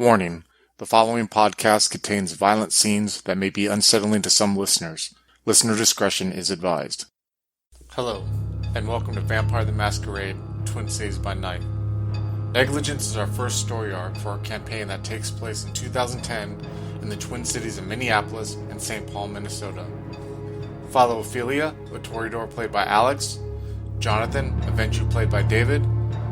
Warning: the following podcast contains violent scenes that may be unsettling to some listeners. Listener discretion is advised. Hello, and welcome to Vampire the Masquerade, Twin Cities by Night. Negligence is our first story arc for our campaign that takes place in 2010 in the Twin Cities of Minneapolis and St. Paul, Minnesota. Follow Ophelia, a Toreador played by Alex, Jonathan, a Ventrue played by David,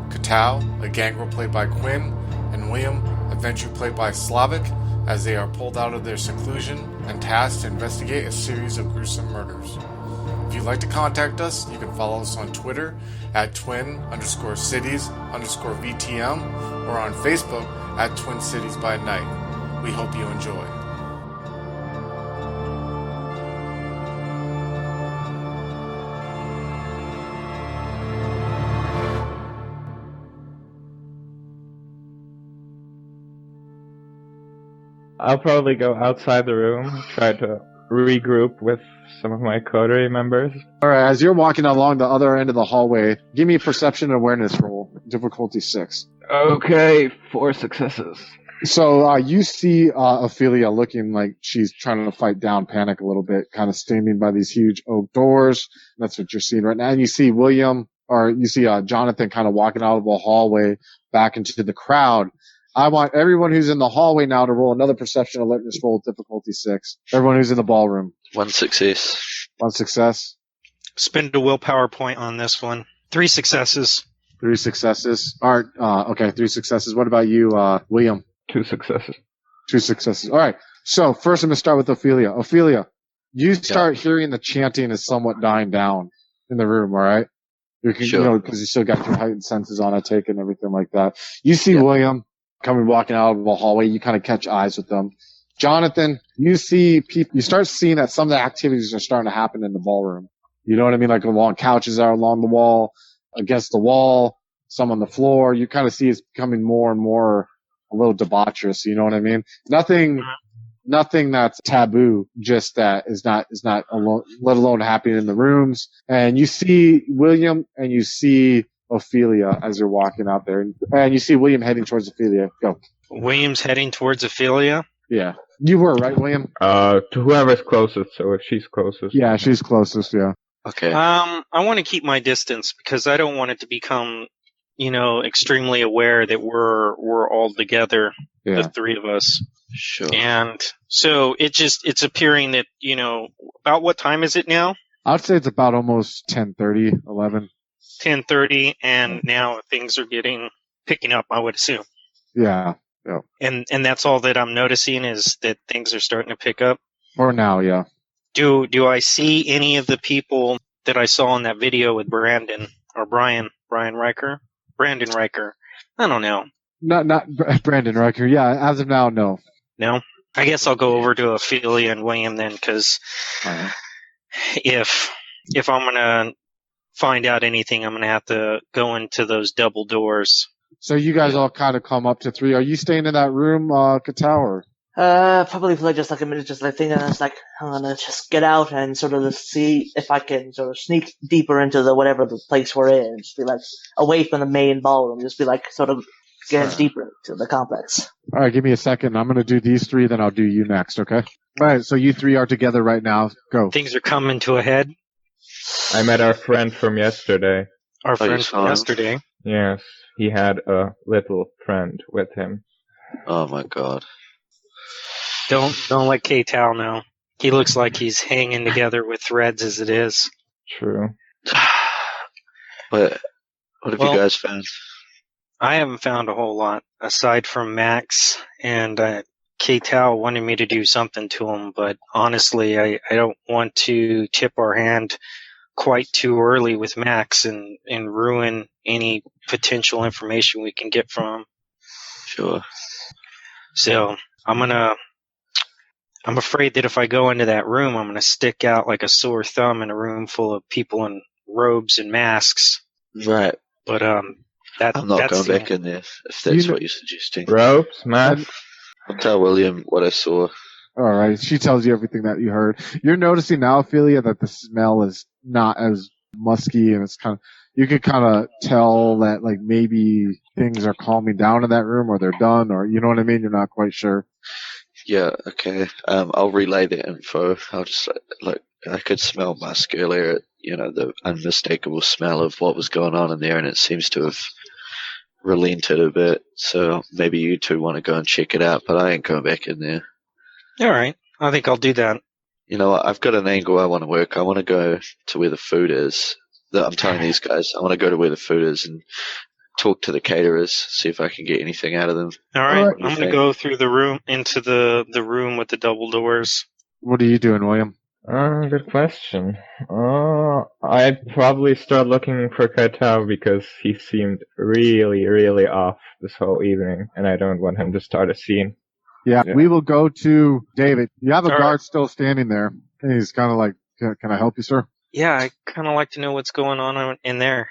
Kaetao, a gangrel played by Quinn, and William, a Ventrue played by Slavic, as they are pulled out of their seclusion and tasked to investigate a series of gruesome murders. If you'd like to contact us, you can follow us on Twitter at twin_cities_VTM or on Facebook at Twin Cities by Night. We hope you enjoy. I'll probably go outside the room, try to regroup with some of my coterie members. Alright, as you're walking along the other end of the hallway, give me a perception and awareness roll. Difficulty 6. Okay, 4 successes. So, you see Ophelia looking like she's trying to fight down panic a little bit, kind of standing by these huge oak doors. That's what you're seeing right now. And you see Jonathan kind of walking out of the hallway back into the crowd. I want everyone who's in the hallway now to roll another perception alertness roll, difficulty 6. Everyone who's in the ballroom. 1 success. 1 success. Spend a willpower point on this one. 3 successes. 3 successes. Alright, okay, 3 successes. What about you, William? 2 successes. 2 successes. Alright, so first I'm going to start with Ophelia. Ophelia, you start hearing the chanting is somewhat dying down in the room, alright? Sure. You know, because you still got your heightened senses on, I take, and everything like that. You see William walking out of the hallway. You kind of catch eyes with them. Jonathan, you see people, you start seeing that some of the activities are starting to happen in the ballroom. You know what I mean? Like along couches are along the wall, against the wall, some on the floor. You kind of see it's becoming more and more a little debaucherous. You know what I mean? Nothing that's taboo, just that is not alone, let alone happening in the rooms. And you see William and you see Ophelia as you're walking out there. And you see William heading towards Ophelia. Go. William's heading towards Ophelia? Yeah. You were, right, William? To whoever's closest, so if she's closest. Yeah, she's closest, yeah. Okay. I want to keep my distance because I don't want it to become, extremely aware that we're all together, the three of us. Sure. And so it's appearing that, about what time is it now? I'd say it's about almost 10:30, 11. 10:30, and now things are picking up, I would assume. Yeah. And that's all that I'm noticing is that things are starting to pick up. For now, yeah. Do I see any of the people that I saw in that video with Brandon or Brian Riker? Brandon Riker. I don't know. Not Brandon Riker. Yeah, as of now, no. No? I guess I'll go over to Ophelia and William then, because if I'm going to find out anything, I'm going to have to go into those double doors. So you guys all kind of come up to 3. Are you staying in that room, Kaetao? Probably for just like a minute, just like thinking, I'm gonna just get out and sort of see if I can sort of sneak deeper into whatever the place we're in, just be like away from the main ballroom, just be like sort of get deeper into the complex. Alright, give me a second. I'm gonna do these 3, then I'll do you next, okay? Alright, so you 3 are together right now. Go. Things are coming to a head. I met our friend from yesterday. Our friend from yesterday? Yes, he had a little friend with him. Oh my god. Don't let Kaetao know. He looks like he's hanging together with threads as it is. True. What have you guys found? I haven't found a whole lot, aside from Max, and Kaetao wanted me to do something to him, but honestly, I don't want to tip our hand quite too early with Max and ruin any potential information we can get from him. Sure. So, I'm afraid that if I go into that room, I'm going to stick out like a sore thumb in a room full of people in robes and masks. Right. But I'm not going back in there if that's what you're suggesting. Robes, masks. I'll tell William what I saw. Alright, she tells you everything that you heard. You're noticing now, Ophelia, that the smell is not as musky, and it's kind of, you could kind of tell that like maybe things are calming down in that room, or they're done, or you know what I mean. You're not quite sure. Yeah, okay. I'll relay the info. I'll just I could smell musk earlier. The unmistakable smell of what was going on in there, and it seems to have relented a bit. So maybe you two want to go and check it out, but I ain't going back in there. All right, I think I'll do that. You know what? I've got an angle I want to work. I want to go to where the food is. I'm telling these guys, I want to go to where the food is and talk to the caterers, see if I can get anything out of them. All right, I'm going to go through the room into the room with the double doors. What are you doing, William? Good question. I'd probably start looking for Kaetao because he seemed really, really off this whole evening, and I don't want him to start a scene. Yeah, we will go to David. You have a guard still standing there, and he's kind of like, can I help you, sir? Yeah, I kind of like to know what's going on in there.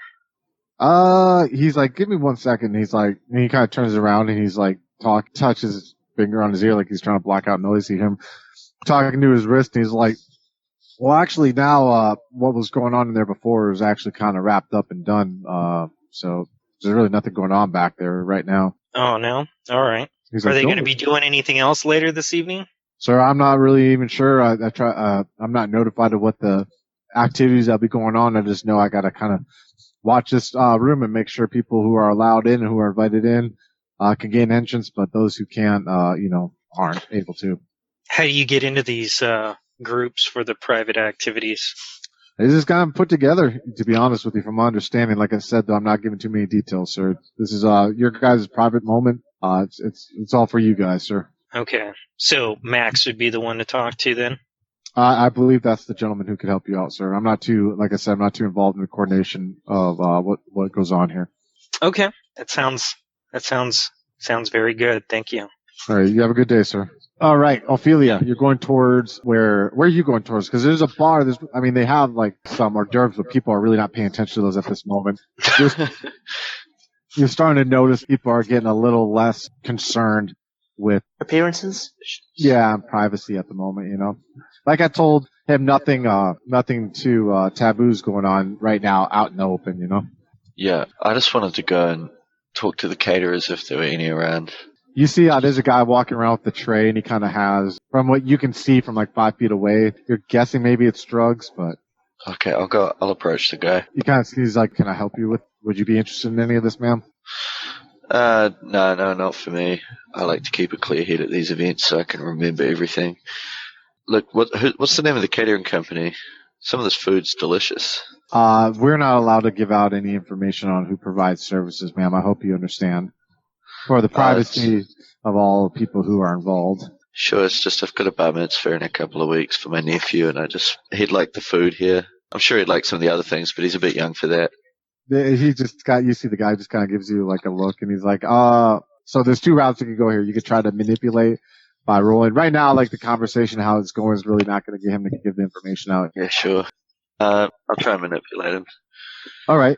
He's like, give me 1 second. He's like, and he kind of turns around and he's like, touches his finger on his ear like he's trying to block out noise. See him talking to his wrist, and he's like, well, actually now, what was going on in there before is actually kind of wrapped up and done. So there's really nothing going on back there right now. Oh, no? All right. Are they going to be doing anything else later this evening? Sir, I'm not really even sure. I'm not notified of what the activities that'll be going on. I just know I gotta kind of watch this room and make sure people who are allowed in and who are invited in can gain entrance, but those who can't, aren't able to. How do you get into these groups for the private activities? This is kind of put together, to be honest with you, from my understanding. Like I said, though, I'm not giving too many details, sir. This is your guys' private moment. It's all for you guys, sir. Okay. So Max would be the one to talk to then? I believe that's the gentleman who could help you out, sir. I'm not too involved in the coordination of what goes on here. Okay. That sounds very good. Thank you. All right. You have a good day, sir. All right, Ophelia, you're going towards where are you going towards? Because there's a bar. They have like some hors d'oeuvres, but people are really not paying attention to those at this moment. You're starting to notice people are getting a little less concerned with appearances. Yeah, and privacy at the moment. Like I told him, nothing too taboos going on right now out in the open. Yeah, I just wanted to go and talk to the caterers if there were any around. You see, there's a guy walking around with the tray, and he kind of has, from what you can see from like 5 feet away, you're guessing maybe it's drugs, but. Okay, I'll approach the guy. He kind of sees like, can I help you with, would you be interested in any of this, ma'am? No, not for me. I like to keep a clear head at these events so I can remember everything. Look, what's the name of the catering company? Some of this food's delicious. We're not allowed to give out any information on who provides services, ma'am. I hope you understand. For the privacy of all people who are involved. Sure, it's just I've got a bar mitzvah in a couple of weeks for my nephew, and he'd like the food here. I'm sure he'd like some of the other things, but he's a bit young for that. You see the guy just kind of gives you like a look, and he's like, so there's 2 routes you could go here. You could try to manipulate by rolling. Right now, like the conversation, how it's going is really not going to get him to give the information out. Yeah, sure. I'll try and manipulate him. All right.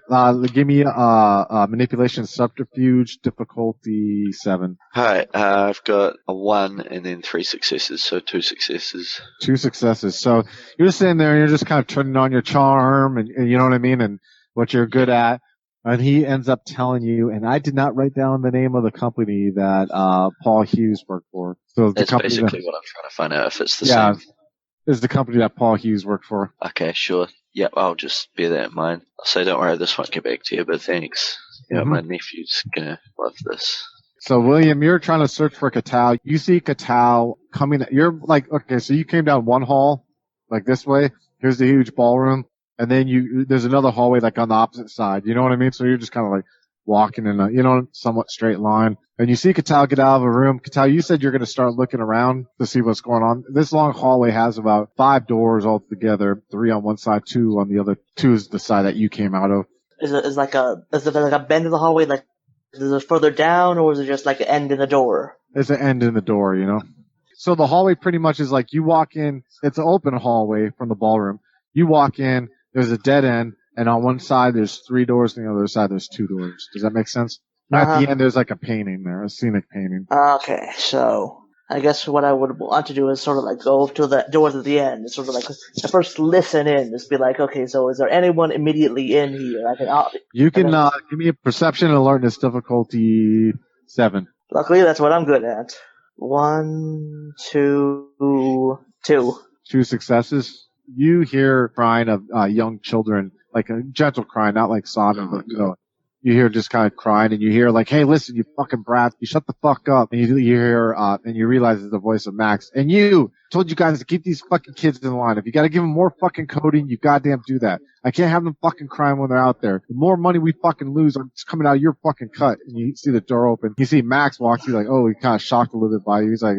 Give me manipulation subterfuge difficulty 7. Hi. I've got a 1 and then 3 successes, so 2 successes. 2 successes. So you're just sitting there and you're just kind of turning on your charm and you know what I mean, and what you're good at. And he ends up telling you, and I did not write down the name of the company that Paul Hughes worked for. So that's basically what I'm trying to find out, if it's the same. Yeah, it's the company that Paul Hughes worked for. Okay, sure. Yep, I'll just bear that in mind. I'll say, don't worry, this won't get back to you, but thanks. Yeah, my nephew's gonna love this. So, William, you're trying to search for Kaetao. You see Kaetao coming. You're like, okay, so you came down one hall, like this way. Here's the huge ballroom. And then there's another hallway like on the opposite side. You know what I mean? So you're just kind of like walking in a, somewhat straight line. And you see Kaetao get out of a room. Kaetao, you said you're going to start looking around to see what's going on. This long hallway has about 5 doors altogether, 3 on one side, 2 on the other. 2 is the side that you came out of. Is it like a bend in the hallway? Like, is it further down, or is it just like an end in the door? It's an end in the door, So the hallway pretty much is like you walk in. It's an open hallway from the ballroom. You walk in. There's a dead end, and on one side there's 3 doors, and on the other side there's 2 doors. Does that make sense? At the end there's like a painting there, a scenic painting. Okay, so I guess what I would want to do is sort of like go to the doors at the end, sort of like first listen in, just be like, okay, so is there anyone immediately in here? You can give me a perception and alertness difficulty 7. Luckily, that's what I'm good at. 1, 2, 2. 2 successes. You hear crying of young children, like a gentle cry, not like sobbing, but you hear just kind of crying, and you hear like, "Hey, listen, you fucking brats, you shut the fuck up." And you hear, and you realize it's the voice of Max. And you told you guys to keep these fucking kids in line. If you got to give them more fucking coding, you goddamn do that. I can't have them fucking crying when they're out there. The more money we fucking lose, it's coming out of your fucking cut. And you see the door open. You see Max walk through, like, oh, he kind of shocked a little bit by you. He's like,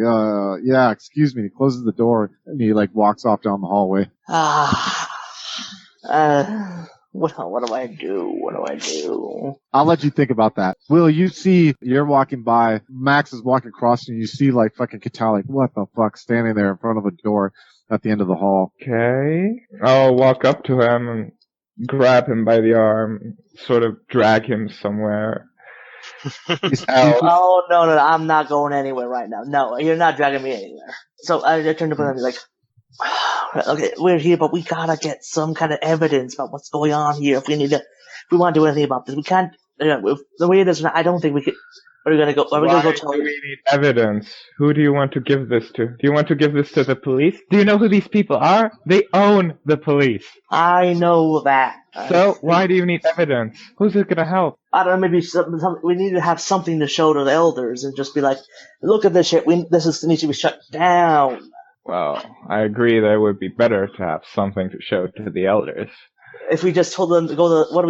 yeah, excuse me. He closes the door and he like walks off down the hallway. What do I do? What do I do? I'll let you think about that. Will, you see, you're walking by, Max is walking across, and you see, like, fucking Kaetao, like, what the fuck, standing there in front of a door at the end of the hall. Okay. I'll walk up to him and grab him by the arm, sort of drag him somewhere. Oh, no, I'm not going anywhere right now. No, you're not dragging me anywhere. So I turned to him and be like, okay, we're here, but we gotta get some kind of evidence about what's going on here. If we want to do anything about this, we can't. The way it is, I don't think we could. Are we gonna go tell you? We need evidence. Who do you want to give this to? Do you want to give this to the police? Do you know who these people are? They own the police. I know that. So why do you need evidence? Who's it gonna help? I don't know. Maybe we need to have something to show to the elders and just be like, look at this shit. This needs to be shut down. Well, I agree that it would be better to have something to show to the elders. If we just told them to go to, what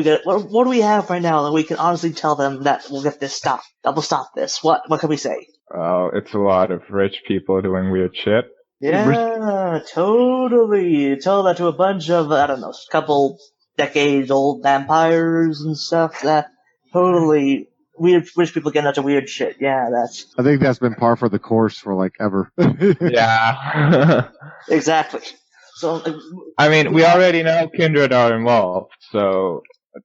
do we have right now that we can honestly tell them that we'll get this stopped? That will stop this. What can we say? Well, it's a lot of rich people doing weird shit. Yeah, totally. Tell that to a bunch of, I don't know, couple decades old vampires and stuff. That totally weird rich people getting into weird shit. Yeah, I think that's been par for the course for like ever. Yeah. Exactly. So, I mean, we already know Kindred are involved, so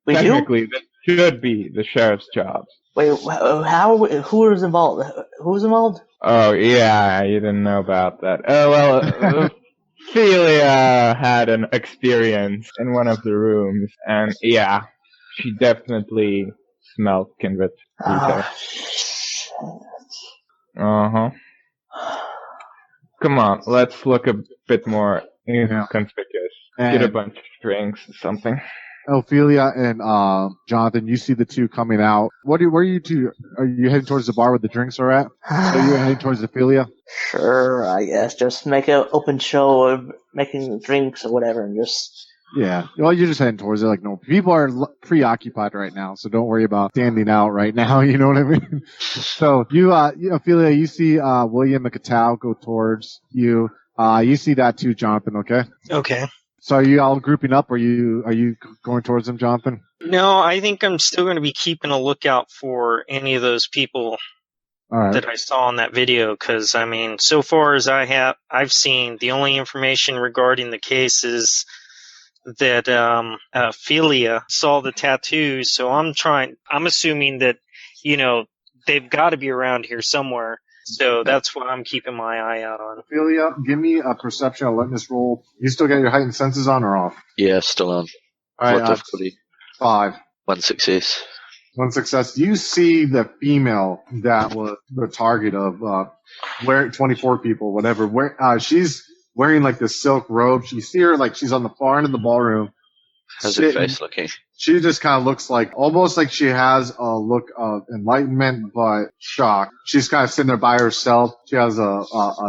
technically this should be the sheriff's job. Wait, who is involved? Who's involved? Oh, yeah, you didn't know about that. Oh, well, Ophelia had an experience in one of the rooms, and yeah, she definitely smelled Kindred. Uh-huh. Come on, let's look a bit more inconspicuous. Get a bunch of drinks or something. Ophelia and Jonathan, you see the two coming out. Where are you two? Are you heading towards the bar where the drinks are at? Are you heading towards Ophelia? Sure, I guess. Just make an open show of making drinks or whatever, and just... Yeah. Well, you're just heading towards it. Like, no, people are preoccupied right now, so don't worry about standing out right now. You know what I mean? So you, Ophelia, you see William and Kaetao go towards you. You see that too, Jonathan. Okay. Okay. So are you all grouping up? Or are you going towards them, Jonathan? No, I think I'm still going to be keeping a lookout for any of those people that I saw in that video. Because I mean, so far as I've seen, the only information regarding the case is that Ophelia saw the tattoos. So I'm assuming that they've got to be around here somewhere. So that's what I'm keeping my eye out on. Ophelia, give me a perception alertness roll. You still got your heightened senses on or off? Yeah, still on. All right, what difficulty? 5. 1 success. 1 success. You see the female that was the target of 24 people, whatever. She's wearing like this silk robe. You see her like she's on the far end of the ballroom. How's her face looking? She just kind of looks like, almost like she has a look of enlightenment, but shock. She's kind of sitting there by herself. She has a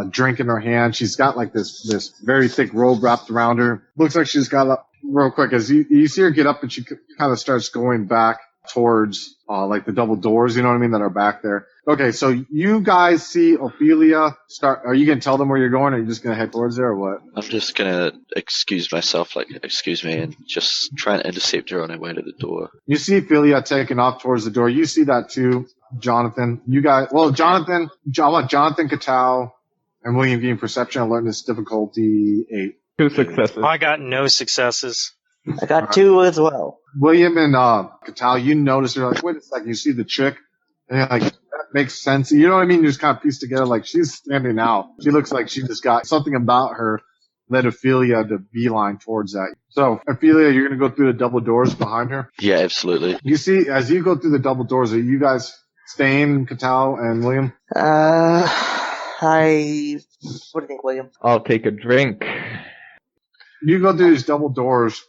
drink in her hand. She's got like this very thick robe wrapped around her. Looks like she's got real quick as you see her get up and she kind of starts going back towards, like the double doors, you know what I mean, that are back there. Okay, so you guys see Ophelia start. Are you going to tell them where you're going, or are you just going to head towards there, or what? I'm just going to excuse myself, like, excuse me, and just try and intercept her on her way to the door. You see Ophelia taking off towards the door. You see that too, Jonathan. You guys, well, Jonathan, I want Jonathan, Kaetao, and William getting perception alertness difficulty 8. 2 successes. I got no successes. I got 2 as well. William and Kaetao, you notice, you're like, wait a second, you see the chick? And you're like, makes sense. You know what I mean? You just kind of piece together, like, she's standing out. She looks like she just got something about her led Ophelia to beeline towards that. So, Ophelia, you're going to go through the double doors behind her? Yeah, absolutely. You see, as you go through the double doors, are you guys staying, Kaetao and William? What do you think, William? I'll take a drink. You go through these double doors,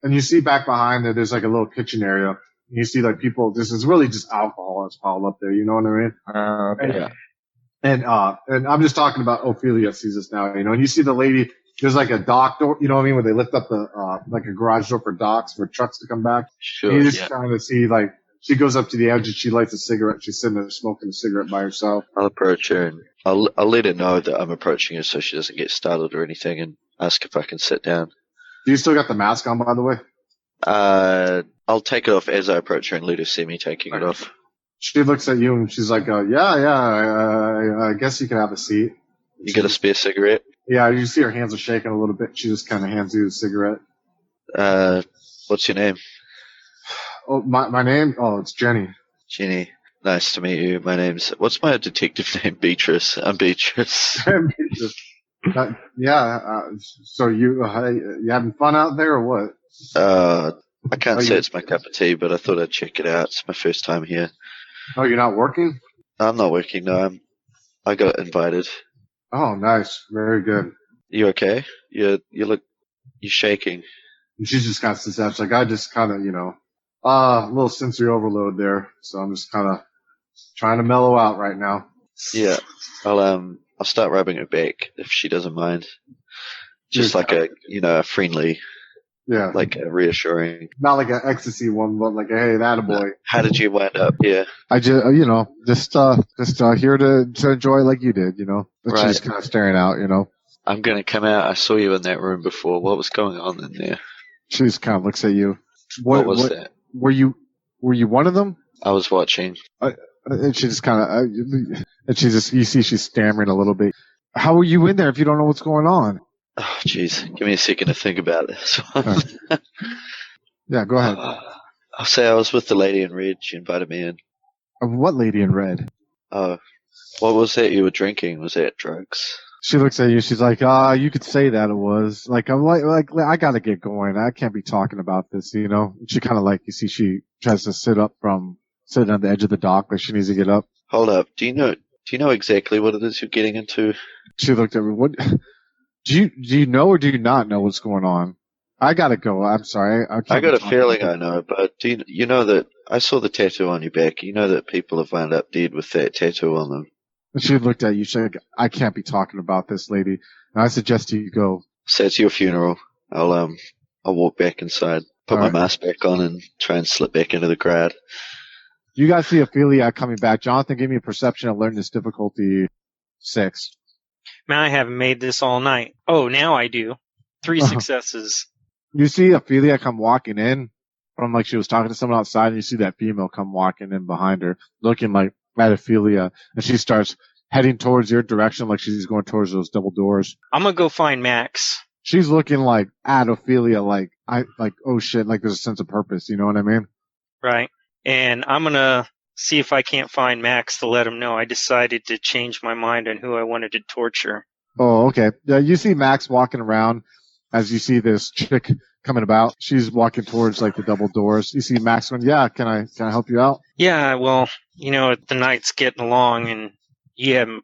and you see back behind there, there's like a little kitchen area. You see like people, this is really just alcohol that's piled up there, you know what I mean? Okay. And I'm just talking about Ophelia sees this now, you know, and you see the lady, there's like a dock door, you know what I mean, where they lift up the, like a garage door for docks for trucks to come back. Sure, and you just kind of see like, she goes up to the edge and she lights a cigarette. She's sitting there smoking a cigarette by herself. I'll approach her and I'll let her know that I'm approaching her so she doesn't get startled or anything and ask if I can sit down. Do you still got the mask on, by the way? I'll take it off as I approach her and let her see me taking it off. She looks at you and she's like, I guess you can have a seat. You got a spare cigarette? Yeah, you see her hands are shaking a little bit. She just kind of hands you the cigarette. What's your name? Oh, my name? Oh, it's Jenny. Jenny. Nice to meet you. What's my detective name? Beatrice. I'm Beatrice. So you having fun out there or what? I can't say it's my cup of tea, but I thought I'd check it out. It's my first time here. Oh, you're not working? I'm not working, no. I got invited. Oh, nice. Very good. You okay? You're shaking. And she just kind of sits there. She's like, I just kind of, a little sensory overload there. So I'm just kind of trying to mellow out right now. Yeah. I'll start rubbing her back if she doesn't mind. Just like a friendly, like a reassuring. Not like an ecstasy one, but like a, hey, that a boy. How did you wind up here? I just, just here to enjoy like you did, But Right. she's kind of staring out, I'm going to come out. I saw you in that room before. What was going on in there? She just kind of looks at you. What was that? Were you one of them? I was watching. And she just kind of, you see she's stammering a little bit. How were you in there if you don't know what's going on? Oh, jeez. Give me a second to think about this one. Yeah, go ahead. I'll say I was with the lady in red. She invited me in. What lady in red? Oh, what was that you were drinking? Was that drugs? She looks at you. She's like, you could say that it was. Like, I'm like, I gotta get going. I can't be talking about this, She kind of you see, she tries to sit on the edge of the dock, like she needs to get up. Hold up. Do you know exactly what it is you're getting into? She looked at me. What? Do you know or do you not know what's going on? I gotta go. I'm sorry. I got a feeling I know, but do you know that I saw the tattoo on your back? You know that people have wound up dead with that tattoo on them. And she looked at you. She's like, I can't be talking about this, lady. And I suggest you go. So it's your funeral. I'll walk back inside, put my mask back on, and try and slip back into the crowd. You guys see Ophelia coming back. Jonathan, give me a perception of learning this difficulty 6. Man, I haven't made this all night. Oh, now I do. 3 successes. You see Ophelia come walking in from like she was talking to someone outside, and you see that female come walking in behind her, looking like at Ophelia, and she starts heading towards your direction like she's going towards those double doors. I'm gonna go find Max. She's looking like at Ophelia oh shit, like there's a sense of purpose, you know what I mean? Right. And I'm gonna see if I can't find Max to let him know I decided to change my mind on who I wanted to torture. Oh, okay. Yeah, you see Max walking around as you see this chick coming about. She's walking towards like the double doors. You see Max going, yeah, can I help you out? Yeah, well, the night's getting along and you haven't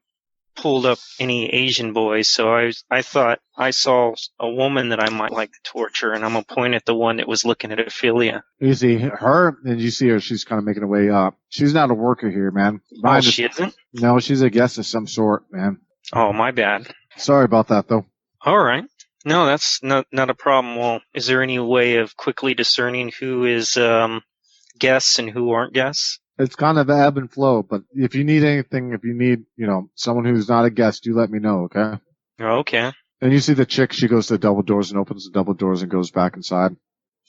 pulled up any Asian boys, so I thought I saw a woman that I might like to torture, and I'm gonna point at the one that was looking at Ophelia. You see her, and you see her, she's kind of making her way up. She's not a worker here, man. Oh, she isn't? No, she's a guest of some sort, man. Oh, my bad. Sorry about that, though. All right. No, that's not a problem. Well, is there any way of quickly discerning who is guests and who aren't guests? It's kind of ebb and flow, but if you need anything, if you need, someone who's not a guest, you let me know, okay? Okay. And you see the chick, she goes to the double doors and opens the double doors and goes back inside.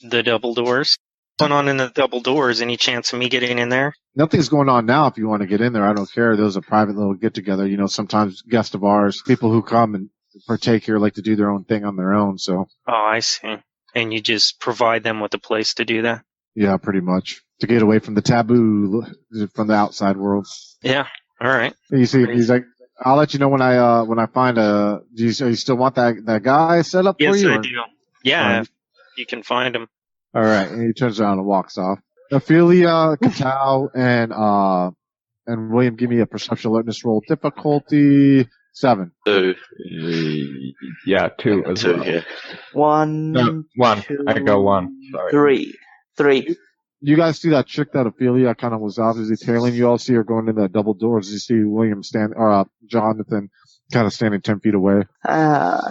The double doors? What's going on in the double doors? Any chance of me getting in there? Nothing's going on now if you want to get in there. I don't care. There's a private little get-together. Sometimes guests of ours, people who come and partake here like to do their own thing on their own, so. Oh, I see. And you just provide them with a place to do that? Yeah, pretty much. To get away from the taboo, from the outside world. Yeah. All right. And you see, he's like, I'll let you know when I find a. Do you still want that guy set up for you? Yes, I do. Yeah, if you can find him. All right, and he turns around and walks off. Ophelia, Kaetao, and William, give me a perception alertness roll. Difficulty 7. 2. Yeah, 2 as well. Yeah. 1. No, 1. 2, I go 1. Sorry. 3. You guys see that trick that Ophelia kind of was obviously tailing. You all see her going in the double doors. You see William Jonathan kind of standing 10 feet away. At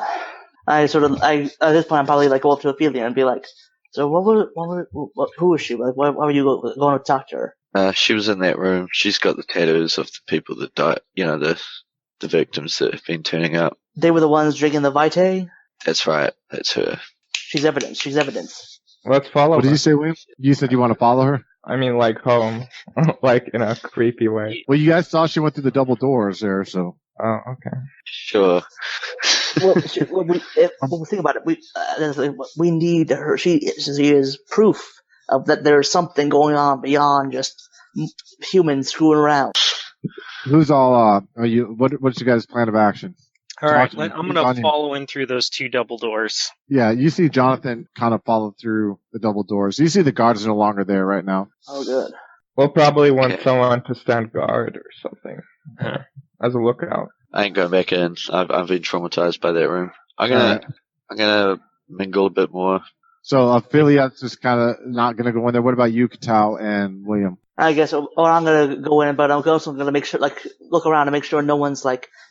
this point, I'm probably like go up to Ophelia and be like, so who was she? Like, why were you going to talk to her? She was in that room. She's got the tattoos of the people that died. You know, the victims that have been turning up. They were the ones drinking the Vitae? That's right. That's her. She's evidence. Let's follow What her. did you say, William? You said you want to follow her? I mean, like home. Like in a creepy way. Well, you guys saw she went through the double doors there, so. Oh, okay. Sure. Think about it. We need her. She is proof of that there's something going on beyond just humans screwing around. Who's all, what's your guys' plan of action? All right, I'm going to follow in through those 2 double doors. Yeah, you see Jonathan kind of follow through the double doors. You see the guards are no longer there right now. Oh, good. We'll probably want someone to stand guard or something. As a lookout. I ain't going back in. I've been traumatized by that room. I'm gonna mingle a bit more. So Ophelia's just kind of not gonna go in there. What about you, Kaetao and William? I guess, I'm gonna go in, but I'm also gonna make sure, look around and make sure no one's,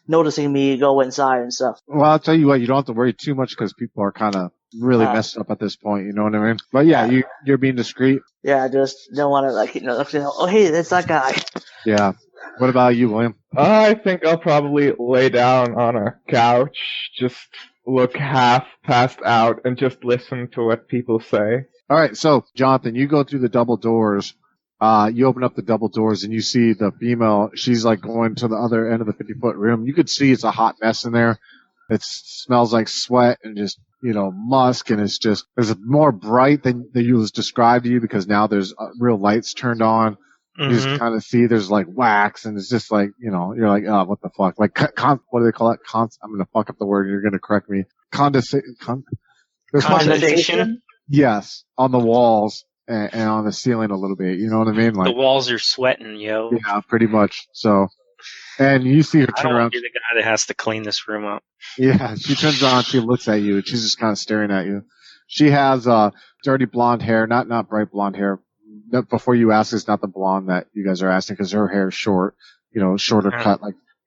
noticing me go inside and stuff. Well, I'll tell you what, you don't have to worry too much because people are kind of really messed up at this point, you know what I mean? But yeah, you're being discreet. Yeah, I just don't want to, oh, hey, that's that guy. Yeah. What about you, William? I think I'll probably lay down on a couch, just look half passed out, and just listen to what people say. All right, so Jonathan, you go through the double doors. You open up the double doors and you see the female. She's going to the other end of the 50-foot room. You could see it's a hot mess in there. It smells like sweat and just, musk, and it's more bright than you was described to you because now there's real lights turned on. You just kind of see there's wax, and it's just you're like, oh, what the fuck? What do they call it? I'm gonna fuck up the word. You're gonna correct me. Condensation. Yes, on the walls and on the ceiling a little bit. You know what I mean? The walls are sweating, yo. Yeah, pretty much. So, and you see her turn around. You're the guy that has to clean this room up. Yeah, she turns around. She looks at you, and she's just kind of staring at you. She has dirty blonde hair, not bright blonde hair. Before you ask, it's not the blonde that you guys are asking because her hair is short, shorter cut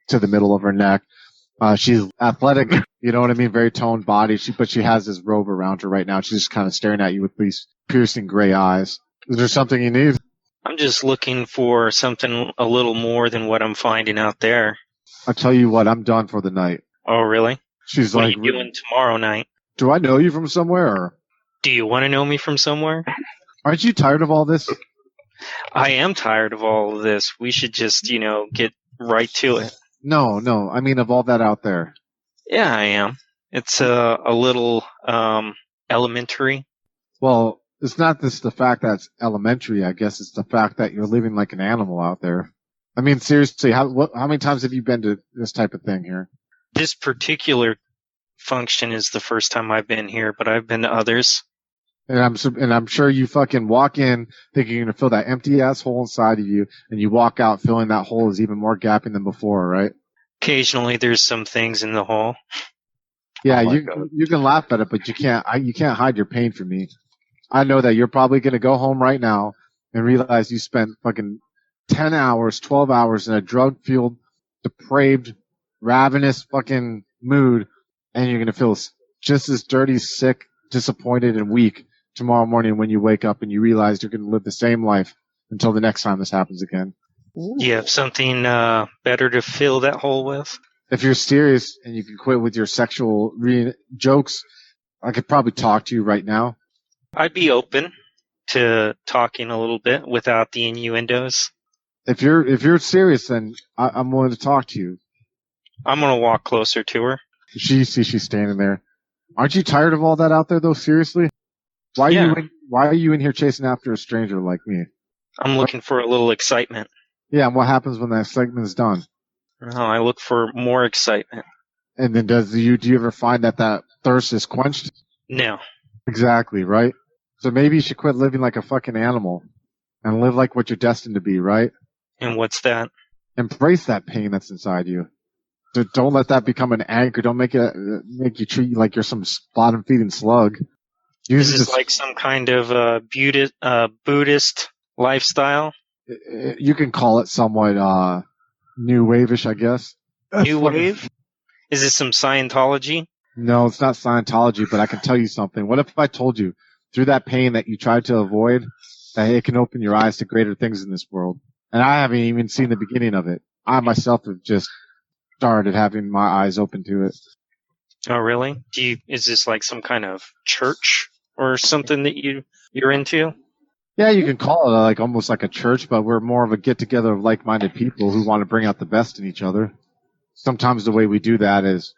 to the middle of her neck. She's athletic, you know what I mean? Very toned body. But she has this robe around her right now. She's just kind of staring at you with these piercing gray eyes. Is there something you need? I'm just looking for something a little more than what I'm finding out there. I'll tell you what, I'm done for the night. Oh, really? She's what are you doing tomorrow night? Do I know you from somewhere? Or? Do you want to know me from somewhere? Aren't you tired of all this? I am tired of all of this. We should just, get right to it. No. I mean, of all that out there. Yeah, I am. It's a little elementary. Well, it's not just the fact that it's elementary. I guess it's the fact that you're living like an animal out there. I mean, seriously, how many times have you been to this type of thing here? This particular function is the first time I've been here, but I've been to others. And I'm sure you fucking walk in thinking you're gonna fill that empty ass hole inside of you, and you walk out feeling that hole is even more gapping than before, right? Occasionally, there's some things in the hole. Yeah, you can laugh at it, but you can't hide your pain from me. I know that you're probably gonna go home right now and realize you spent fucking 10 hours, 12 hours in a drug-fueled, depraved, ravenous fucking mood, and you're gonna feel just as dirty, sick, disappointed, and weak tomorrow morning when you wake up and you realize you're going to live the same life until the next time this happens again. Do you have something better to fill that hole with? If you're serious and you can quit with your sexual jokes, I could probably talk to you right now. I'd be open to talking a little bit without the innuendos. If you're serious, then I'm willing to talk to you. I'm going to walk closer to her. She's standing there. Aren't you tired of all that out there, though? Seriously? Why are you in here chasing after a stranger like me? I'm looking for a little excitement. Yeah, and what happens when that excitement is done? Oh, I look for more excitement. And then do you ever find that thirst is quenched? No. Exactly, right? So maybe you should quit living like a fucking animal and live like what you're destined to be, right? And what's that? Embrace that pain that's inside you. Don't let that become an anchor. Don't make you treat you like you're some bottom-feeding slug. Is this like some kind of Buddhist lifestyle? You can call it somewhat new wave-ish, I guess. New wave? Is this some Scientology? No, it's not Scientology, but I can tell you something. What if I told you, through that pain that you tried to avoid, that it can open your eyes to greater things in this world? And I haven't even seen the beginning of it. I myself have just started having my eyes open to it. Oh, really? Is this like some kind of church or something that you're into? Yeah, you can call it like almost like a church, but we're more of a get-together of like-minded people who want to bring out the best in each other. Sometimes the way we do that is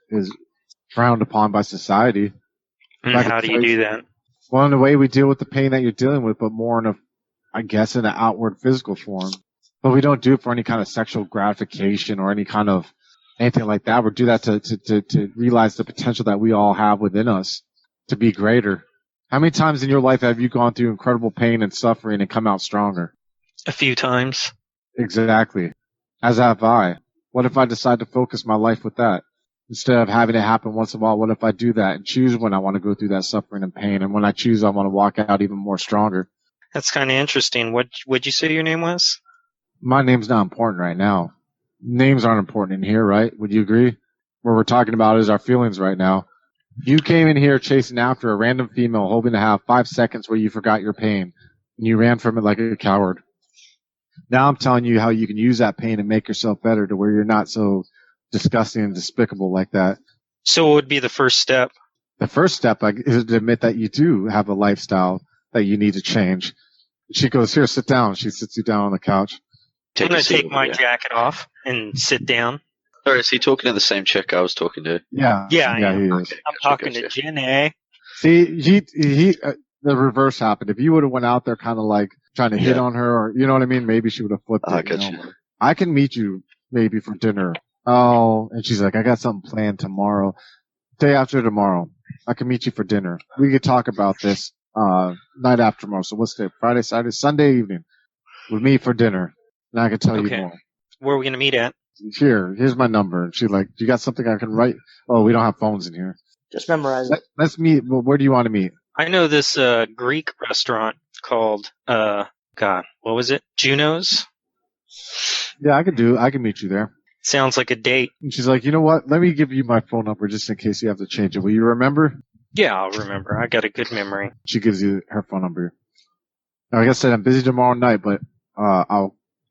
frowned upon by society. And how do you do that? Well, in the way we deal with the pain that you're dealing with, but more in an outward physical form. But we don't do it for any kind of sexual gratification or anything like that. We do that to realize the potential that we all have within us to be greater. How many times in your life have you gone through incredible pain and suffering and come out stronger? A few times. Exactly. As have I. What if I decide to focus my life with that? Instead of having it happen once in a while, what if I do that and choose when I want to go through that suffering and pain? And when I choose, I want to walk out even more stronger. That's kind of interesting. What'd you say your name was? My name's not important right now. Names aren't important in here, right? Would you agree? What we're talking about is our feelings right now. You came in here chasing after a random female, hoping to have 5 seconds where you forgot your pain, and you ran from it like a coward. Now I'm telling you how you can use that pain and make yourself better to where you're not so disgusting and despicable like that. So what would be the first step? The first step is to admit that you do have a lifestyle that you need to change. She goes, here, sit down. She sits you down on the couch. I'm going to take my jacket off and sit down. Sorry, is he talking to the same chick I was talking to? Yeah, he is. Okay, I'm talking to Jenny. See, the reverse happened. If you would have went out there kind of like trying to hit on her, or you know what I mean, maybe she would have flipped it. I can meet you maybe for dinner. Oh, and she's like, I got something planned tomorrow. Day after tomorrow. I can meet you for dinner. We could talk about this night after tomorrow. So what's the Friday, Saturday, Sunday evening? We'll meet for dinner. And I can tell you more. Where are we going to meet at? Here's my number. And she's like, you got something I can write? Oh, we don't have phones in here. Just memorize it. Let's meet. Well, where do you want to meet? I know this Greek restaurant called, what was it? Juno's? Yeah, I can meet you there. Sounds like a date. And she's like, you know what? Let me give you my phone number just in case you have to change it. Will you remember? Yeah, I'll remember. I got a good memory. She gives you her phone number. Now, like I said, I'm busy tomorrow night, but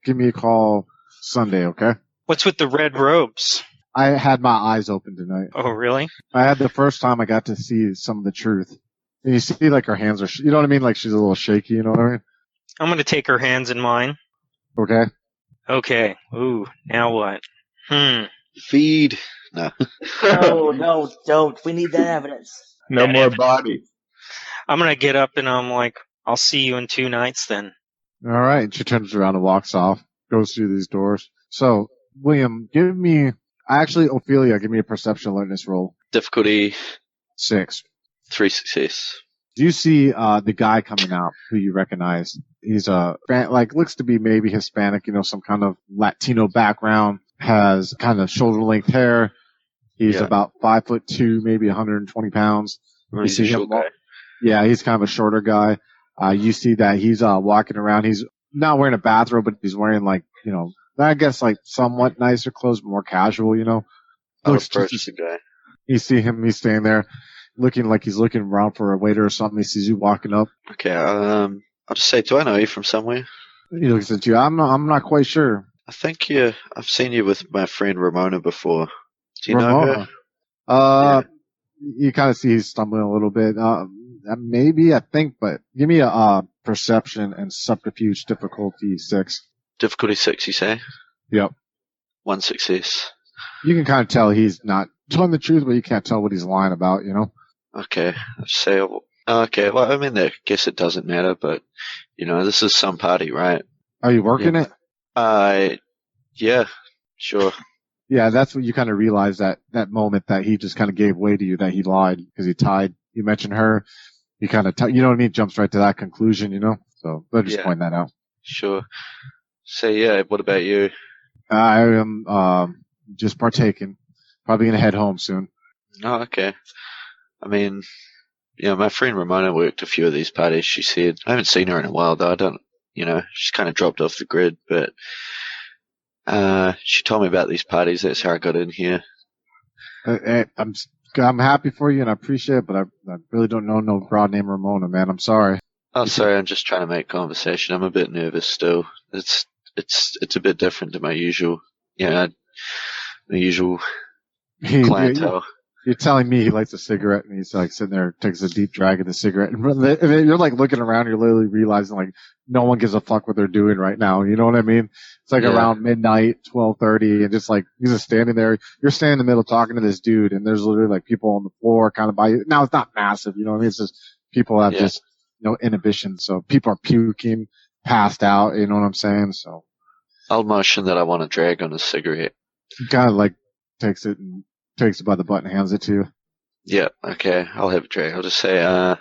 give me a call Sunday, okay? What's with the red robes? I had my eyes open tonight. Oh, really? I had the first time I got to see some of the truth. And you see, like, her hands are, you know what I mean? Like, she's a little shaky, you know what I mean? I'm going to take her hands in mine. Okay. Okay. Ooh, now what? Feed. No. No, don't. We need that evidence. No more bodies. I'm going to get up and I'm like, I'll see you in 2 nights then. All right. And she turns around and walks off, goes through these doors. So, William, Ophelia, give me a perception alertness roll. Difficulty 6. 3 success. Do you see the guy coming out who you recognize? He's looks to be maybe Hispanic, you know, some kind of Latino background, has kind of shoulder length hair. He's about 5'2", maybe 120 pounds. You see him Yeah, he's kind of a shorter guy. You see that he's walking around. He's not wearing a bathrobe, but he's wearing like, you know, I guess like somewhat nicer clothes, more casual, you know. I'll approach the guy. You see him, he's standing there looking like he's looking around for a waiter or something. He sees you walking up. Okay, I'll just say, do I know you from somewhere? He looks at you. I'm not quite sure. I think I've seen you with my friend Ramona before. Do you know her? You kind of see he's stumbling a little bit. Maybe, I think, but give me a perception and subterfuge difficulty 6. Difficulty 6, you say? Yep. 1 success. You can kind of tell he's not telling the truth, but you can't tell what he's lying about, you know? Okay, I'll say Okay, well, I mean, I guess it doesn't matter, but, this is some party, right? Are you working it? Yeah, sure. Yeah, that's when you kind of realize that moment that he just kind of gave way to you, that he lied because he tied. You mentioned her. You kind of, you know what I mean? Jumps right to that conclusion, So, but just point that out. Sure. So, yeah, what about you? I am, just partaking. Probably gonna head home soon. Oh, okay. I mean, my friend Ramona worked a few of these parties, she said. I haven't seen her in a while, though. I don't, she's kind of dropped off the grid, but she told me about these parties. That's how I got in here. I'm happy for you and I appreciate it, but I really don't know no broad name Ramona, man. I'm sorry. Oh, sorry. I'm just trying to make conversation. I'm a bit nervous still. It's a bit different to my usual, my usual clientele. You're telling me he lights a cigarette and he's like sitting there, takes a deep drag of the cigarette, and you're like looking around, you're literally realizing like no one gives a fuck what they're doing right now. You know what I mean? It's like around midnight, 12:30, and just like he's just standing there. You're standing in the middle talking to this dude, and there's literally like people on the floor kind of by you. Now it's not massive, you know what I mean? It's just people have just inhibition, so people are puking, passed out. You know what I'm saying? So I'll motion that I want to drag on a cigarette. He kind of like takes it by the butt and hands it to you. Yeah, okay. I'll have a drag. I'll just say,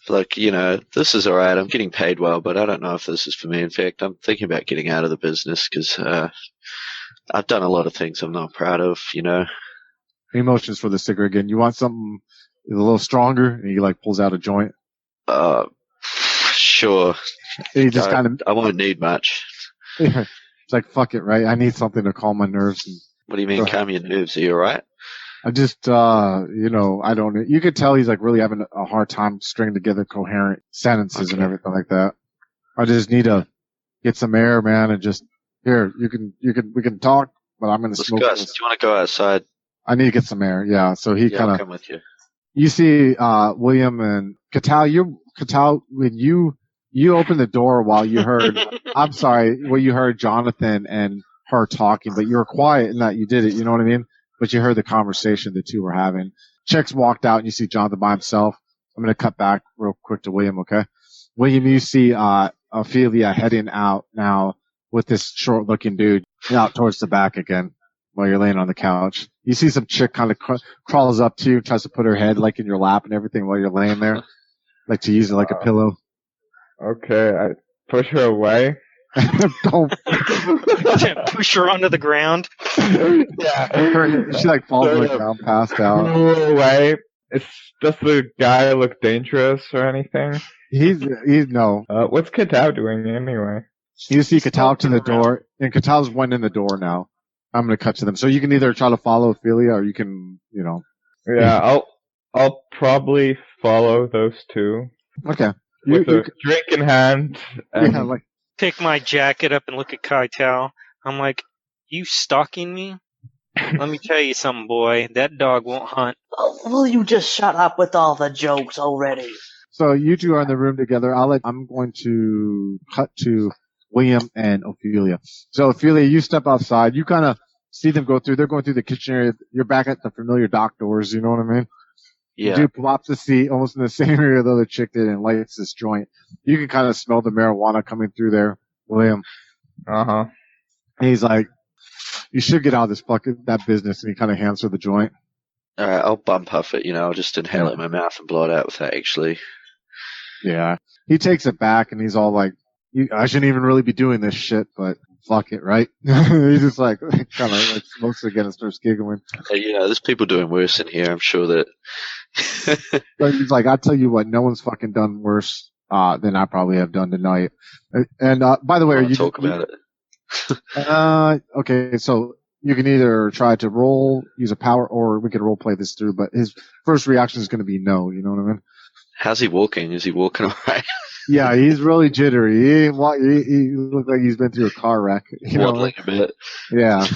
look, this is alright. I'm getting paid well, but I don't know if this is for me. In fact, I'm thinking about getting out of the business because I've done a lot of things I'm not proud of, Emotions for the cigarette again. You want something a little stronger? And he like pulls out a joint. Sure. And he just kind of. I won't need much. It's like, fuck it, right? I need something to calm my nerves. And what do you mean, calm your nerves? Are you alright? I just, I don't, you could tell he's like really having a hard time stringing together coherent sentences and everything like that. I just need to get some air, man, and just, here, we can talk, but I'm gonna smoke this. Do you want to go outside? I need to get some air, yeah. So he I'll come with you. You see, William and Kaetao, when you opened the door while you heard, you heard Jonathan and her talking, but you were quiet in that you did it, you know what I mean? But you heard the conversation the two were having. Chicks walked out and you see Jonathan by himself. I'm going to cut back real quick to William, okay? William, you see, Ophelia heading out now with this short looking dude out towards the back again while you're laying on the couch. You see some chick kind of crawls up to you, tries to put her head like in your lap and everything while you're laying there. Like to use it like a pillow. Okay, I push her away. Don't push her onto the ground. Yeah, she like falls on the ground, passed out. No way. Does the guy look dangerous or anything? He's no. What's Kaetao doing anyway? You see Kaetao to the door, and Katao's went in the door now. I'm gonna cut to them. So you can either try to follow Ophelia, or you can, Yeah, I'll probably follow those two. Okay. With a drink in hand. And pick my jacket up and look at Kaetao. I'm like, you stalking me? Let me tell you something, boy. That dog won't hunt. Oh, will you just shut up with all the jokes already? So you two are in the room together. I'm going to cut to William and Ophelia. So Ophelia, you step outside. You kind of see them go through. They're going through the kitchen area. You're back at the familiar dock doors. You know what I mean? Yeah. The dude plops the seat almost in the same area the other chick did and lights this joint. You can kind of smell the marijuana coming through there, William. Uh-huh. And he's like, you should get out of that business. And he kind of hands her the joint. All right, I'll bum puff it. I'll just inhale it in my mouth and blow it out with that, actually. Yeah. He takes it back and he's all like, I shouldn't even really be doing this shit, but fuck it, right? He's just like, kind of like smokes again and starts giggling. There's people doing worse in here. I'm sure that. But he's like, I'll tell you what, no one's fucking done worse than I probably have done tonight. And by the way, are you talk about it? Okay, so you can either try to use a power, or we can role play this through. But his first reaction is going to be no. You know what I mean? How's he walking? Is he walking alright? Yeah, he's really jittery. He looks like he's been through a car wreck. Waddling a bit. Yeah.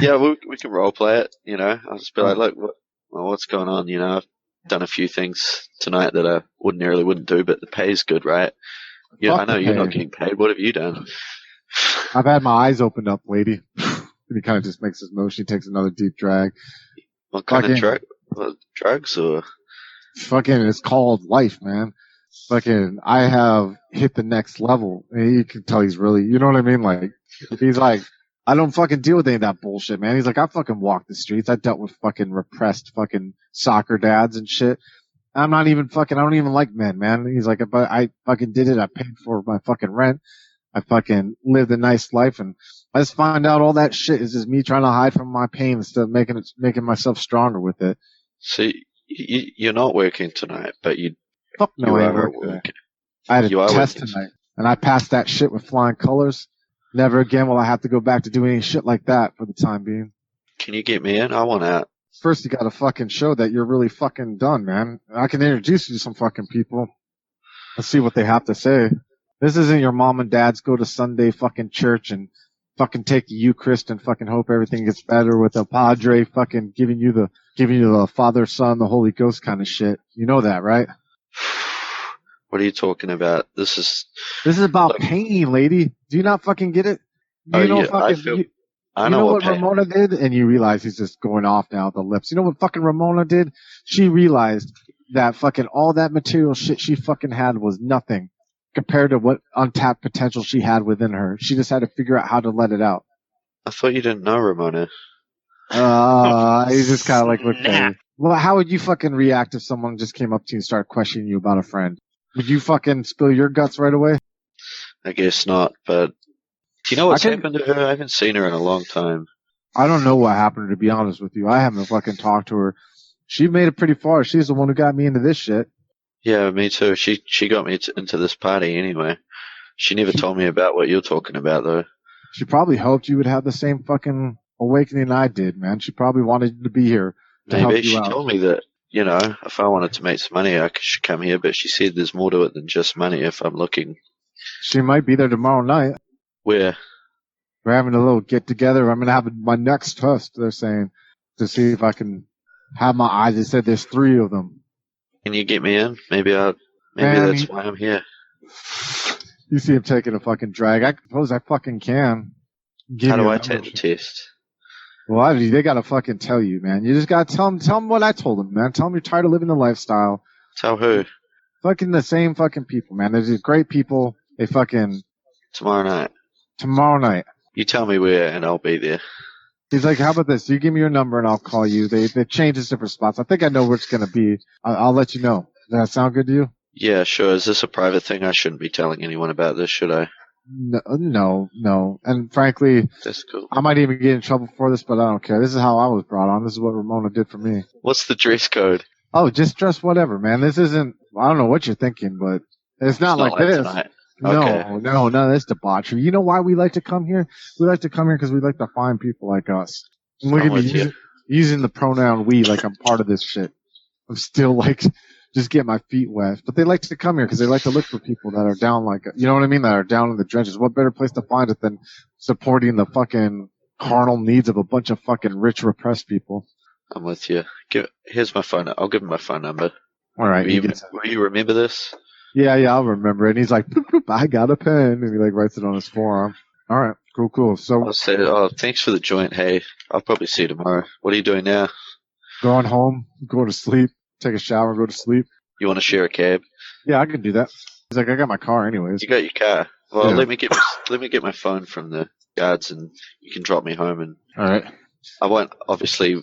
Yeah, we can role play it. I'll just be like, look, what's going on? I've done a few things tonight that I ordinarily wouldn't do, but the pay's good, right? Yeah, I know you're not getting paid. What have you done? I've had my eyes opened up, lady. And he kind of just makes his motion. He takes another deep drag. What kind of drugs or? fucking, it's called life, man. Fucking, I have hit the next level. And you can tell he's really, you know what I mean? Like, he's like, I don't fucking deal with any of that bullshit, man. He's like, I fucking walk the streets. I dealt with fucking repressed fucking soccer dads and shit. I'm not even fucking, I don't even like men, man. He's like, but I fucking did it. I paid for my fucking rent. I fucking lived a nice life, and I just find out all that shit is just me trying to hide from my pain instead of making myself stronger with it. See, you're not working tonight, but Fuck no, I ain't are working. working. I had You a are test working. tonight, and I passed that shit with flying colors. Never again will I have to go back to doing any shit like that for the time being. Can you get me in? I want out. First, you gotta fucking show that you're really fucking done, man. I can introduce you to some fucking people. Let's see what they have to say. This isn't your mom and dad's go to Sunday fucking church and fucking take the Eucharist and fucking hope everything gets better with a padre fucking giving you the Father, Son, the Holy Ghost kind of shit. You know that, right? What are you talking about? This is about Look. pain, lady. Do you not fucking get it? Oh, You know yeah, fucking, I know what pain. Ramona did? And you realize he's just going off now at the lips. You know what fucking Ramona did? She realized that fucking all that material shit she fucking had was nothing compared to what untapped potential she had within her. She just had to figure out how to let it out. I thought you didn't know, Ramona. You just kind of like looked at Snap. me. Well, how would you fucking react if someone just came up to you and started questioning you about a friend? Would you fucking spill your guts right away? I guess not, but do you know what's I can- happened to her? I haven't seen her in a long time. I don't know what happened, to be honest with you. I haven't fucking talked to her. She made it pretty far. She's the one who got me into this shit. Yeah, me too. She got me into this party anyway. She never told me about what you're talking about, though. She probably hoped you would have the same fucking awakening I did, man. She probably wanted you to be here to help Maybe you she out. told me that, you know, if I wanted to make some money, I should come here, but she said there's more to it than just money if I'm looking. She might be there tomorrow night. Where? We're having a little get together. I'm gonna have my next test, they're saying, to see if I can have my eyes. They said there's 3 of them. Can you get me in? Maybe Man, that's why I'm here. You see him taking a fucking drag. I suppose I fucking can. Give How you do a I take the membership. test? Well, they gotta fucking tell you, man. You just gotta tell them what I told them, man. Tell them you're tired of living the lifestyle. Tell who? Fucking the same fucking people, man. They're just great people. They fucking, Tomorrow night. tomorrow night. You tell me where and I'll be there. He's like, how about this? You give me your number and I'll call you. They change to different spots. I think I know where it's gonna be. I'll let you know. Does that sound good to you? Yeah, sure. Is this a private thing? I shouldn't be telling anyone about this, should I? No. And frankly, That's cool. I might even get in trouble for this, but I don't care. This is how I was brought on. This is what Ramona did for me. What's the dress code? Oh, just dress whatever, man. This isn't, I don't know what you're thinking, but it's not like this. tonight. No, Okay. no, none of this debauchery. You know why we like to come here? We like to come here because we like to find people like us. And look I'm at me with you. using the pronoun we like I'm part of this shit. I'm still like, just get my feet wet. But they like to come here because they like to look for people that are down like, you know what I mean? That are down in the trenches. What better place to find it than supporting the fucking carnal needs of a bunch of fucking rich, repressed people? I'm with you. Here's my phone. I'll give him my phone number. All right. Will you remember this? Yeah, I'll remember it. And he's like, boop, boop, I got a pen. And he like writes it on his forearm. All right. Cool. So I'll say, thanks for the joint. Hey, I'll probably see you tomorrow. What are you doing now? going home, go to sleep, take a shower, go to sleep. You want to share a cab? Yeah, I can do that. He's like, I got my car anyways. You got your car. Well, Yeah. let me get my phone from the guards, and you can drop me home. And All right. I won't, obviously,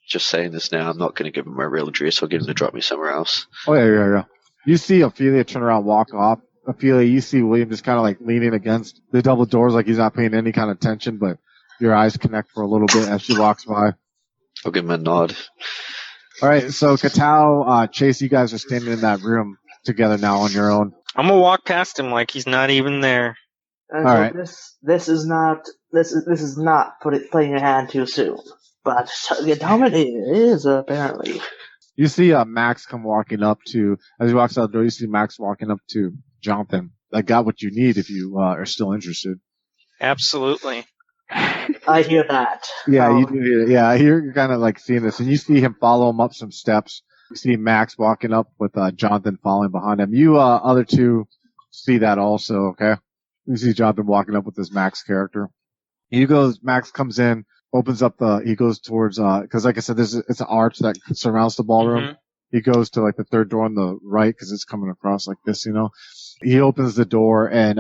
just saying this now, I'm not going to give him my real address. I'll get him to drop me somewhere else. Oh, yeah. You see Ophelia turn around, walk off. Ophelia, you see William just kind of like leaning against the double doors like he's not paying any kind of attention, but your eyes connect for a little bit as she walks by. I'll give him a nod. All right, so Kaetao, Chase, you guys are standing in that room together now on your own. I'm gonna walk past him like he's not even there. And All so right. this is not playing your hand too soon. But Dominic is apparently. You see Max come walking up to, as he walks out the door, you see Max walking up to Jonathan. I got what you need if you are still interested. Absolutely. I hear that. Yeah, Oh. you do hear it. Yeah, you're kind of like seeing this, and you see him follow him up some steps. You see Max walking up with Jonathan following behind him. You other two see that also, okay? You see Jonathan walking up with this Max character. Max comes in, opens up he goes towards, cause like I said, it's an arch that surrounds the ballroom. Mhm. He goes to like the third door on the right because it's coming across like this, you know. He opens the door and,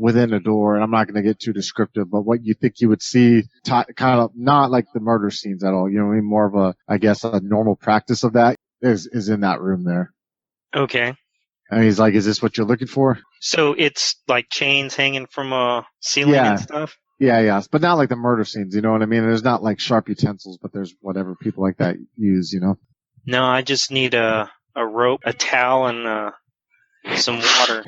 within the door, and I'm not going to get too descriptive, but what you think you would see, kind of not like the murder scenes at all, you know what I mean? More of a, I guess, a normal practice of that is in that room there. Okay. And he's like, is this what you're looking for? So it's like chains hanging from a ceiling and stuff? Yeah. But not like the murder scenes, you know what I mean? There's not like sharp utensils, but there's whatever people like that use, you know? No, I just need a rope, a towel, and some water.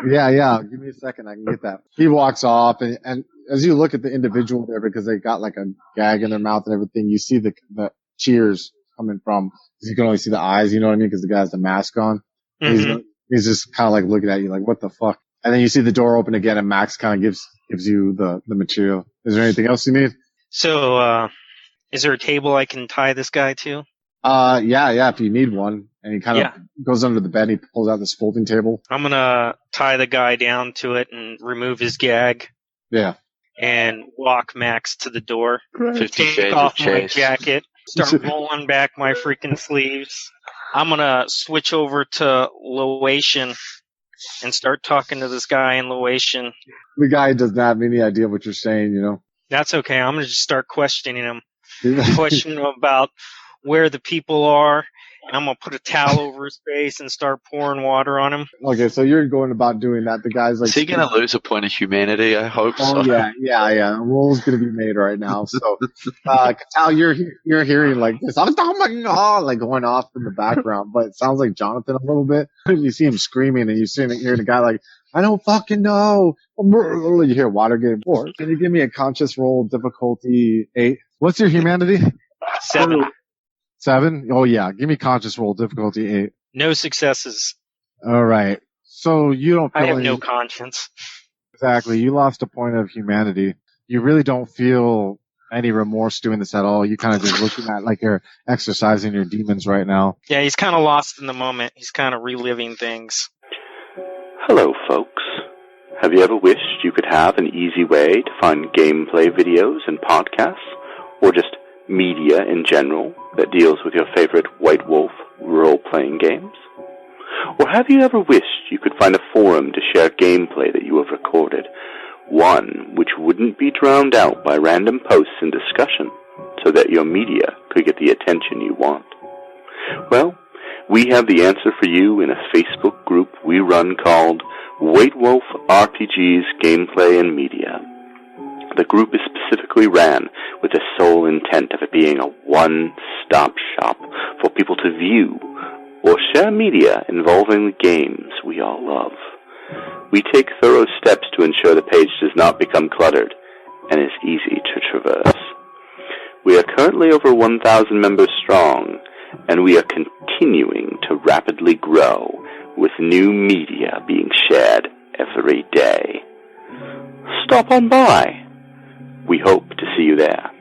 Yeah. Give me a second. I can get that. He walks off, and as you look at the individual there, because they got like a gag in their mouth and everything, you see the cheers coming from, because you can only see the eyes, you know what I mean? Because the guy has the mask on. Mm-hmm. He's just kind of like looking at you like, what the fuck? And then you see the door open again, and Max kind of gives you the material. Is there anything else you need? So, is there a table I can tie this guy to? Yeah, if you need one. And he kind of goes under the bed, he pulls out this folding table. I'm gonna tie the guy down to it and remove his gag. Yeah. And walk Max to the door. 50 Take Shades off of my Chase. jacket. Start rolling back my freaking sleeves. I'm gonna switch over to Laotian and start talking to this guy in Laotian. The guy doesn't have any idea what you're saying, you know. That's okay. I'm gonna just start questioning him. Questioning him about where the people are. And I'm going to put a towel over his face and start pouring water on him. Okay, so you're going about doing that. The guy's like... Is he going to lose a point of humanity? I hope so. Yeah. A roll's going to be made right now. So, Kaetao, you're hearing like this, like going off in the background, but it sounds like Jonathan a little bit. You see him screaming and you hear the guy like, I don't fucking know. You hear water getting poured. Can you give me a conscious roll difficulty 8? What's your humanity? 7. 7? Oh yeah, give me conscious roll difficulty 8. No successes. All right. So you don't feel I have no conscience. Exactly. You lost a point of humanity. You really don't feel any remorse doing this at all. You kind of just looking at like you're exercising your demons right now. Yeah, he's kind of lost in the moment. He's kind of reliving things. Hello, folks. Have you ever wished you could have an easy way to find gameplay videos and podcasts, or just media in general that deals with your favorite White Wolf role-playing games? Or have you ever wished you could find a forum to share gameplay that you have recorded, one which wouldn't be drowned out by random posts and discussion, so that your media could get the attention you want? Well, we have the answer for you in a Facebook group we run called White Wolf RPGs Gameplay and Media. The group is specifically ran with the sole intent of it being a one-stop shop for people to view or share media involving the games we all love. We take thorough steps to ensure the page does not become cluttered and is easy to traverse. We are currently over 1,000 members strong, and we are continuing to rapidly grow with new media being shared every day. Stop on by. We hope to see you there.